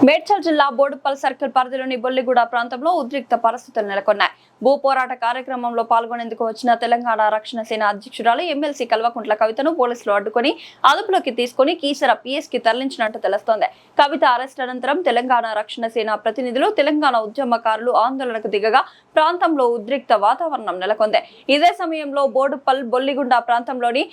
మేడ్చల్ జిల్లా బోడుపల్ సర్కిల్ పరిధిలోని బొల్లిగూడ ప్రాంతంలో ఉద్రిక్త పరిస్థితులు నెలకొన్నాయి. భూ పోరాట కార్యక్రమంలో పాల్గొనేందుకు వచ్చిన తెలంగాణ రక్షణ సేన అధ్యక్షురాలు ఎమ్మెల్సీ కల్వకుంట్ల కవితను పోలీసులు అడ్డుకొని అదుపులోకి తీసుకుని కీసర పిఎస్ కి తరలించినట్టు తెలుస్తోంది. కవిత అరెస్ట్ అనంతరం తెలంగాణ రక్షణ సేన ప్రతినిధులు, తెలంగాణ ఉద్యమకారులు ఆందోళనకు దిగగా ప్రాంతంలో ఉద్రిక్త వాతావరణం నెలకొంది. ఇదే సమయంలో బోడుపల్ బొల్లిగూడ ప్రాంతంలోని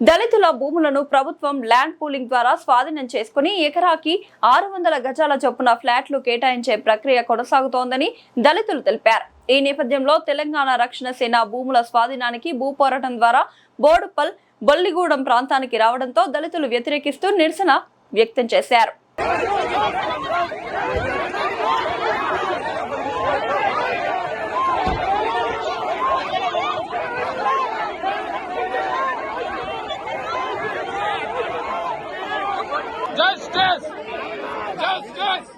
దళితుల భూములను ప్రభుత్వం ల్యాండ్ పూలింగ్ ద్వారా స్వాధీనం చేసుకుని ఎకరాకి 600 గజాల చొప్పున ఫ్లాట్లు కేటాయించే ప్రక్రియ కొనసాగుతోందని దళితులు తెలిపారు. ఈ నేపథ్యంలో తెలంగాణ రక్షణ సేన భూముల స్వాధీనానికి భూ పోరాటం ద్వారా బోడుపల్ బొల్లిగూడెం ప్రాంతానికి రావడంతో దళితులు వ్యతిరేకిస్తూ నిరసన వ్యక్తం చేశారు. Justice! Justice!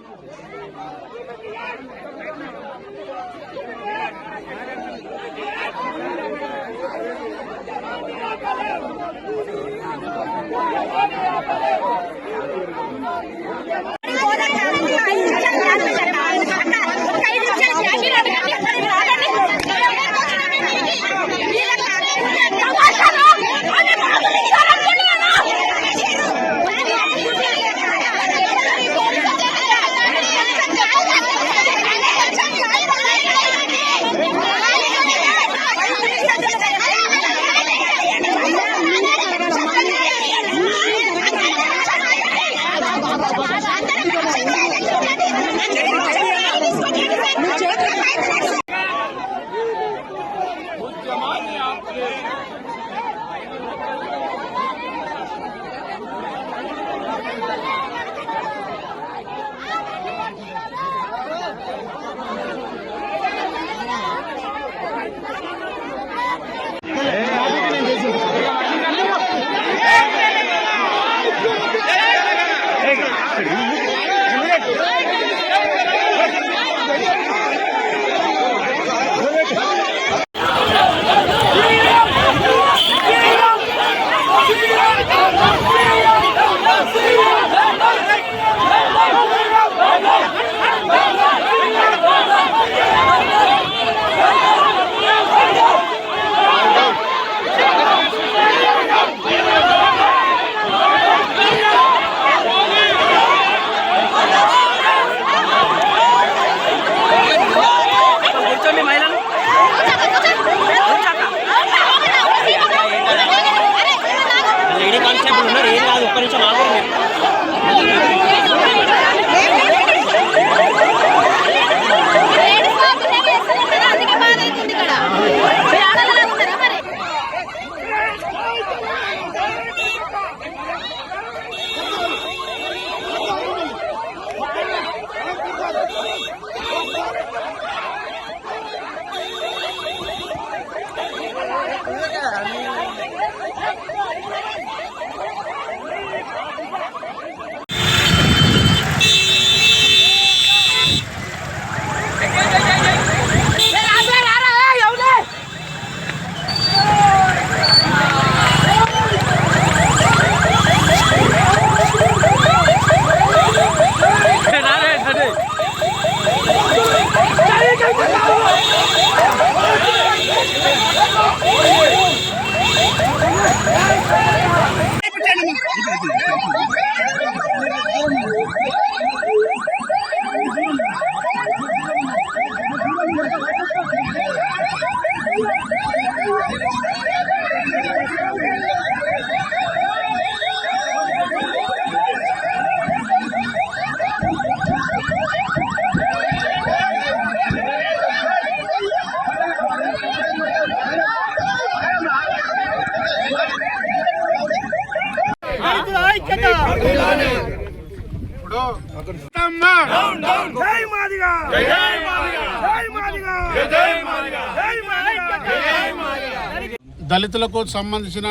దళితులకు సంబంధించిన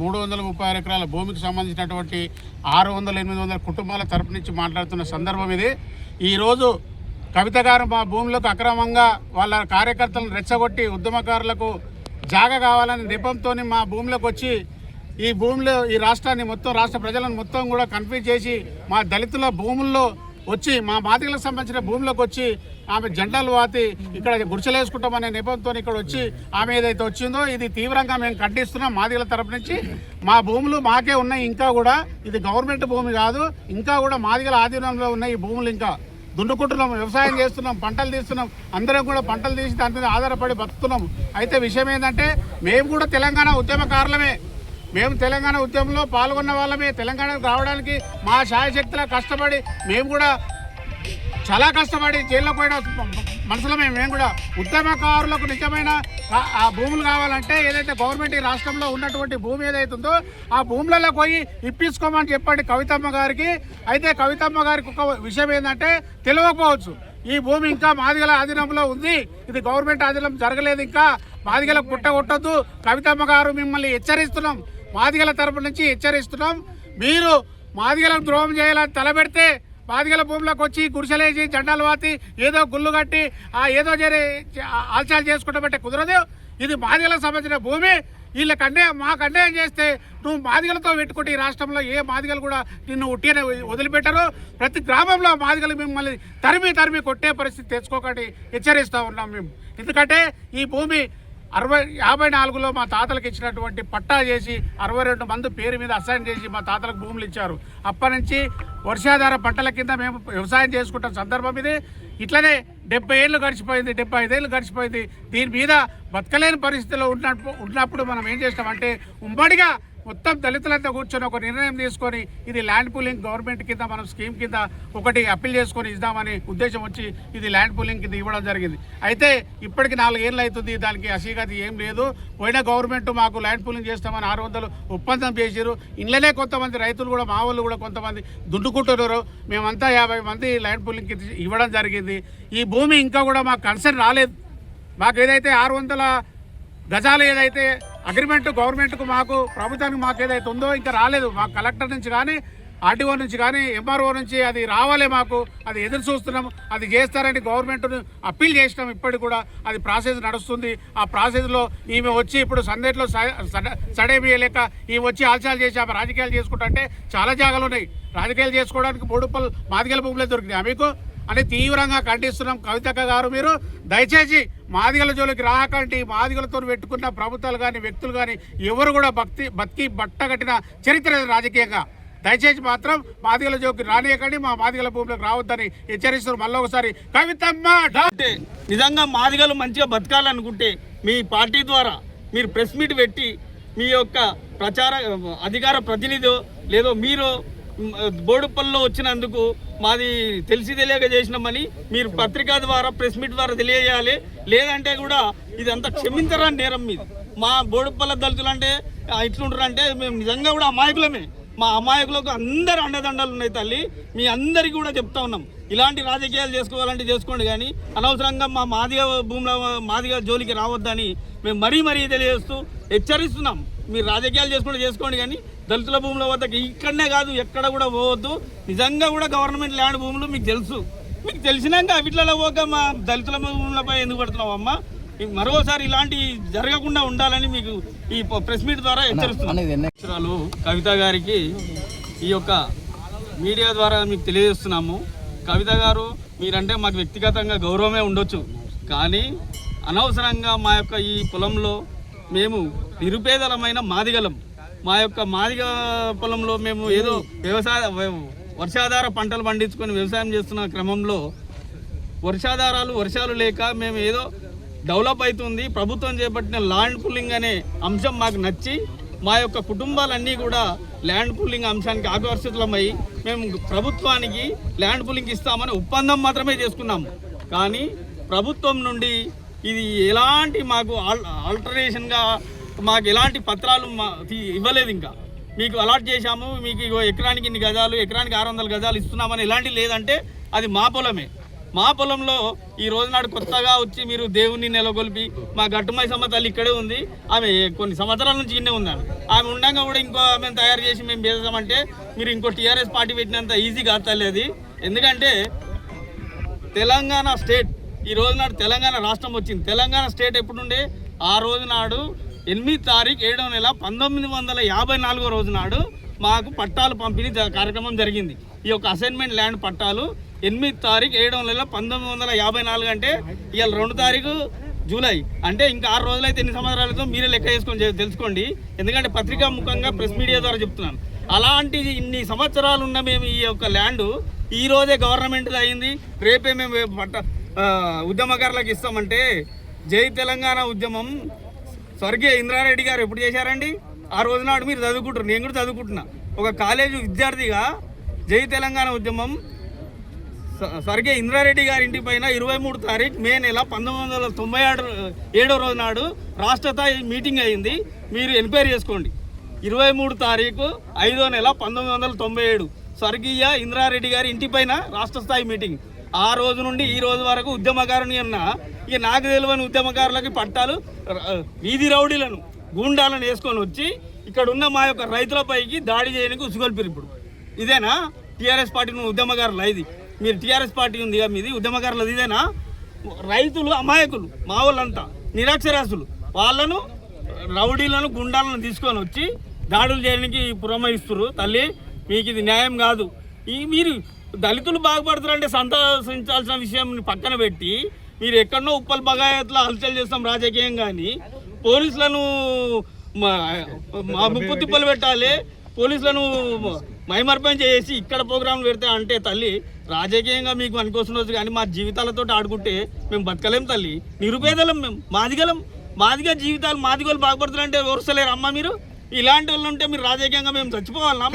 336 ఎకరాల భూమికి సంబంధించినటువంటి 600-800 కుటుంబాల తరపు నుంచి మాట్లాడుతున్న సందర్భం ఇది. ఈరోజు కవిత గారు మా భూములకు అక్రమంగా వాళ్ళ కార్యకర్తలను రెచ్చగొట్టి ఉద్యమకారులకు జాగా కావాలని నెపంతో మా భూములకు వచ్చి ఈ రాష్ట్రాన్ని మొత్తం రాష్ట్ర ప్రజలను మొత్తం కూడా కన్ఫ్యూజ్ చేసి మా దళితుల భూముల్లో వచ్చి మా మాదిగలకు సంబంధించిన భూమిలోకి వచ్చి ఆమె జెండాలు వాతి ఇక్కడ గుడిసెలేసుకుంటామనే నెపంతో ఇక్కడ వచ్చి ఆమె ఏదైతే వచ్చిందో ఇది తీవ్రంగా మేము ఖండిస్తున్నాం. మాదిగల తరపు నుంచి మా భూములు మాకే ఉన్నాయి, ఇంకా కూడా ఇది గవర్నమెంట్ భూమి కాదు, ఇంకా కూడా మాదిగల ఆధీనంలో ఉన్నాయి ఈ భూములు. ఇంకా దున్నుకుంటున్నాం, వ్యవసాయం చేస్తున్నాం, పంటలు తీస్తున్నాం, అందరం కూడా పంటలు తీసి దాని మీద ఆధారపడి బతుకుతున్నాం. అయితే విషయం ఏంటంటే మేము కూడా తెలంగాణ ఉద్యమకారులమే, మేము తెలంగాణ ఉద్యమంలో పాల్గొన్న వాళ్ళమే. తెలంగాణకు రావడానికి మా శాయశక్తిలా కష్టపడి మేము కూడా చాలా కష్టపడి జైల్లో పోయిన మనుషులమే. మేము కూడా ఉద్యమకారులకు నిజమైన ఆ భూములు కావాలంటే ఏదైతే గవర్నమెంట్ ఈ రాష్ట్రంలో ఉన్నటువంటి భూమి ఏదైతే ఉందో ఆ భూములలో పోయి ఇప్పించుకోమని చెప్పండి కవితమ్మ గారికి. అయితే కవితమ్మ గారికి ఒక విషయం ఏంటంటే తెలియకపోవచ్చు, ఈ భూమి ఇంకా మాదిగల ఆధీనంలో ఉంది, ఇది గవర్నమెంట్ ఆధీనం జరగలేదు, ఇంకా మాదిగలకు పుట్టగొట్టద్దు. కవితమ్మ గారు మిమ్మల్ని హెచ్చరిస్తున్నాం, మాదిగల తరపు నుంచి హెచ్చరిస్తున్నాం. మీరు మాదిగలకు ద్రోహం చేయాలని తలబెడితే మాదిగల భూములకు వచ్చి గుడిసెలేసి జెండాలు వాతి ఏదో గుళ్ళు కట్టి ఏదో ఆల్చాలు చేసుకుంటామంటే కుదరదు. ఇది మాదిగలకు సంబంధించిన భూమి. వీళ్ళకి మాకు అన్యాయం చేస్తే నువ్వు మాదిగలతో పెట్టుకుంటే ఈ రాష్ట్రంలో ఏ మాదిగలు కూడా నిన్ను ఉట్టినే వదిలిపెట్టరు. ప్రతి గ్రామంలో మాదిగలు మిమ్మల్ని తరిమి కొట్టే పరిస్థితి తెచ్చుకోకండి హెచ్చరిస్తూ ఉన్నాం మేము. ఎందుకంటే ఈ భూమి 54లో మా తాతలకు ఇచ్చినటువంటి పట్టా చేసి 62 మంది పేరు మీద అసైన్ చేసి మా తాతలకు భూములు ఇచ్చారు. అప్పటి నుంచి వర్షాధార పంటల కింద మేము వ్యవసాయం చేసుకుంటున్న సందర్భం ఇది. ఇట్లనే 70 ఏళ్ళు గడిచిపోయింది, 75 ఏళ్ళు గడిచిపోయింది. దీని మీద బతకలేని పరిస్థితిలో ఉన్నప్పుడు మనం ఏం చేస్తామంటే ఉమ్మడిగా మొత్తం దళితులంతా కూర్చొని ఒక నిర్ణయం తీసుకొని ఇది ల్యాండ్ పూలింగ్ గవర్నమెంట్ కింద మనం స్కీమ్ కింద ఒకటి అప్పీల్ చేసుకొని ఇద్దామని ఉద్దేశం వచ్చి ఇది ల్యాండ్ పూలింగ్ కింద ఇవ్వడం జరిగింది. అయితే ఇప్పటికి 4 ఏళ్ళు అవుతుంది, దానికి అసీగతి ఏం లేదు. పోయిన గవర్నమెంట్ మాకు ల్యాండ్ పూలింగ్ చేస్తామని 600 ఒప్పందం చేసారు. ఇంట్లోనే కొంతమంది రైతులు కూడా మా వాళ్ళు కూడా కొంతమంది దున్నుకుంటున్నారు. మేమంతా 50 మంది ల్యాండ్ పూలింగ్ కింద ఇవ్వడం జరిగింది. ఈ భూమి ఇంకా కూడా మాకు కన్సర్న్ రాలేదు. మాకు ఏదైతే 600 గజాలు ఏదైతే అగ్రిమెంట్ గవర్నమెంట్కు మాకు ప్రభుత్వానికి మాకు ఏదైతే ఉందో ఇంకా రాలేదు. మాకు కలెక్టర్ నుంచి కానీ ఆర్టీఓ నుంచి కానీ ఎంఆర్ఓ నుంచి అది రావాలి, మాకు అది ఎదురు చూస్తున్నాం. అది చేస్తారని గవర్నమెంట్ను అప్పీల్ చేసినాం. ఇప్పటికి కూడా అది ప్రాసెస్ నడుస్తుంది. ఆ ప్రాసెస్లో ఈమె వచ్చి ఇప్పుడు సందేట్లో సడేమియలేక ఈమె వచ్చి ఆల్చాలు చేసి ఆమె రాజకీయాలు చేసుకుంటుంటే చాలా జాగాలు ఉన్నాయి. రాజకీయాలు చేసుకోవడానికి 3 రూపాయలు మాదిగల భూములే దొరికినాయి మీకు అని తీవ్రంగా ఖండిస్తున్నాం. కవితక్క గారు మీరు దయచేసి మాదిగల జోలికి రాకండి. మాదిగలతో పెట్టుకున్న ప్రభుత్వాలు కానీ వ్యక్తులు కానీ ఎవరు కూడా బతికి బట్టగట్టిన చరిత్ర రాజకీయంగా. దయచేసి మాత్రం మాదిగల జోలికి రానియకండి, మా మాదిగల భూములకు రావద్దని హెచ్చరిస్తున్నారు. మళ్ళీ ఒకసారి కవితమ్మ నిజంగా మాదిగలు మంచిగా బతకాలనుకుంటే మీ పార్టీ ద్వారా మీరు ప్రెస్ మీట్ పెట్టి మీ యొక్క అధికార ప్రతినిధి లేదో మీరు బోడుపల్లిలో వచ్చినందుకు మాది తెలియక చేసినామని మీరు పత్రికా ద్వారా ప్రెస్ మీట్ ద్వారా తెలియజేయాలి. లేదంటే కూడా ఇదంతా క్షమించరాని నేరం మీది. మా బోడుపల్లి దళితులు అంటే ఇట్లుంటారు అంటే మేము నిజంగా కూడా అమాయకులమే. మా అమాయకులకు అందరు అండదండలు ఉన్నాయి తల్లి. మీ అందరికీ కూడా చెప్తా ఉన్నాం, ఇలాంటి రాజకీయాలు చేసుకోవాలంటే చేసుకోండి, కానీ అనవసరంగా మా మాదిగ భూమిలో మాదిగ జోలికి రావద్దని మేము మరీ తెలియజేస్తూ హెచ్చరిస్తున్నాం. మీరు రాజకీయాలు చేసుకోండి, కానీ దళితుల భూముల వద్దకు ఇక్కడనే కాదు ఎక్కడ కూడా పోవద్దు. నిజంగా కూడా గవర్నమెంట్ ల్యాండ్ భూములు మీకు తెలుసు, మీకు తెలిసినాక వీటిలో పోక మా దళితుల భూములపై ఎందుకు పడుతున్నావు అమ్మ? మరోసారి ఇలాంటి జరగకుండా ఉండాలని మీకు ఈ ప్రెస్ మీట్ ద్వారా హెచ్చరిస్తున్నాను. కవిత గారికి ఈ యొక్క మీడియా ద్వారా మీకు తెలియజేస్తున్నాము. కవిత గారు మీరంటే మాకు వ్యక్తిగతంగా గౌరవమే ఉండొచ్చు, కానీ అనవసరంగా మా యొక్క ఈ పొలంలో మేము నిరుపేదలమైన మాదిగలం. మా యొక్క మాదిగ పొలంలో మేము ఏదో వర్షాధార పంటలు పండించుకొని వ్యవసాయం చేస్తున్న క్రమంలో వర్షాలు లేక మేము ఏదో డెవలప్ అవుతుంది, ప్రభుత్వం చేపట్టిన ల్యాండ్ పూలింగ్ అనే అంశం మాకు నచ్చి మా యొక్క కుటుంబాలన్నీ కూడా ల్యాండ్ పూలింగ్ అంశానికి ఆకర్షితులమై మేము ప్రభుత్వానికి ల్యాండ్ పూలింగ్ ఇస్తామని ఒప్పందం మాత్రమే చేసుకున్నాము. కానీ ప్రభుత్వం నుండి ఇది ఎలాంటి మాకు ఆల్టరేషన్గా మాకు ఎలాంటి పత్రాలు ఇవ్వలేదు. ఇంకా మీకు అలాట్ చేశాము, మీకు ఎకరానికి ఇన్ని గజాలు, ఎకరానికి 600 గజాలు ఇస్తున్నామని ఎలాంటివి లేదంటే అది మా పొలమే. మా పొలంలో ఈ రోజునాడు కొత్తగా వచ్చి మీరు దేవుణ్ణి నెలకొల్పి మా గట్టుమైసమ్మ తల్లి ఇక్కడే ఉంది, ఆమె కొన్ని సంవత్సరాల నుంచి ఇన్నే ఉందని ఆమె ఉండగా కూడా ఇంకో ఆమెను తయారు చేసి మేము చేసామంటే మీరు ఇంకో టీఆర్ఎస్ పార్టీ పెట్టినంత ఈజీ కాదు. ఎందుకంటే తెలంగాణ స్టేట్ ఈ రోజునాడు తెలంగాణ రాష్ట్రం వచ్చింది. తెలంగాణ స్టేట్ ఎప్పుడుండే ఆ రోజునాడు 8 తారీఖు 7వ నెల 1954 రోజు నాడు మాకు పట్టాలు పంపిణీ కార్యక్రమం జరిగింది. ఈ యొక్క అసైన్మెంట్ ల్యాండ్ పట్టాలు 8 తారీఖు 7వ నెల 1954 అంటే ఇవాళ 2 తారీఖు జూలై అంటే ఇంకా 6 రోజులైతే ఎన్ని సంవత్సరాలతో మీరే లెక్క చేసుకొని తెలుసుకోండి. ఎందుకంటే పత్రికా ముఖంగా ప్రెస్ మీడియా ద్వారా చెప్తున్నాను. అలాంటి ఇన్ని సంవత్సరాలు ఉన్న మేము ఈ యొక్క ల్యాండ్ ఈ రోజే గవర్నమెంట్ అయింది, రేపే మేము ఉద్యమకారులకు ఇస్తామంటే జై తెలంగాణ ఉద్యమం స్వర్గీయ ఇంద్రారెడ్డి గారు ఎప్పుడు చేశారండి? ఆ రోజు నాడు మీరు చదువుకుంటారు, నేను కూడా చదువుకుంటున్నా. ఒక కాలేజీ విద్యార్థిగా జై తెలంగాణ ఉద్యమం స్వర్గీయ ఇంద్రారెడ్డి గారి ఇంటి పైన 23 తారీఖు మే నెల 1997 రోజు నాడు రాష్ట్ర స్థాయి మీటింగ్ అయింది. మీరు ఎంక్వైరీ చేసుకోండి. 23 తారీఖు 5వ నెల 1997 స్వర్గీయ ఇంద్రారెడ్డి గారి ఇంటి పైన రాష్ట్ర స్థాయి మీటింగ్. ఆ రోజు నుండి ఈ రోజు వరకు ఉద్యమకారుని అన్న ఇక నాకు తెలియని ఉద్యమకారులకి పట్టాలు వీధి రౌడీలను గూండాలను వేసుకొని వచ్చి ఇక్కడ ఉన్న మా యొక్క రైతులపైకి దాడి చేయడానికి ఉసుగొల్పిరు. ఇప్పుడు ఇదేనా టీఆర్ఎస్ పార్టీ ఉద్యమకారులు? ఇది మీరు టీఆర్ఎస్ పార్టీ ఉంది మీది ఉద్యమకారులు ఇదేనా? రైతులు అమాయకులు, మా వాళ్ళంతా నిరక్షరాస్తులు, వాళ్ళను రౌడీలను గుండాలను తీసుకొని వచ్చి దాడులు చేయడానికి పురమాయిస్తున్నారు. తల్లి మీకు ఇది న్యాయం కాదు. ఈ మీరు దళితులు బాగుపడుతారంటే సంతోషించాల్సిన విషయం పక్కన పెట్టి మీరు ఎక్కడనో ఉప్పల్ బగాయత్లో హల్చల్ చేస్తాం రాజకీయం, కానీ పోలీసులను ముప్పు తిప్పలు పెట్టాలి, పోలీసులను మైమర్పం చేసి ఇక్కడ ప్రోగ్రాంలు పెడతా అంటే తల్లి రాజకీయంగా మీకు అనుకోసం కానీ మా జీవితాలతో ఆడుకుంటే మేము బతకలేం తల్లి. నిరుపేదలం మేము, మాదిగా జీవితాలు మాదిగోళ్ళు బాగుపడుతారంటే వరుసలేరు అమ్మ. మీరు ఇలాంటి వాళ్ళు ఉంటే మీరు రాజకీయంగా మేము చచ్చిపోవాలన్నా?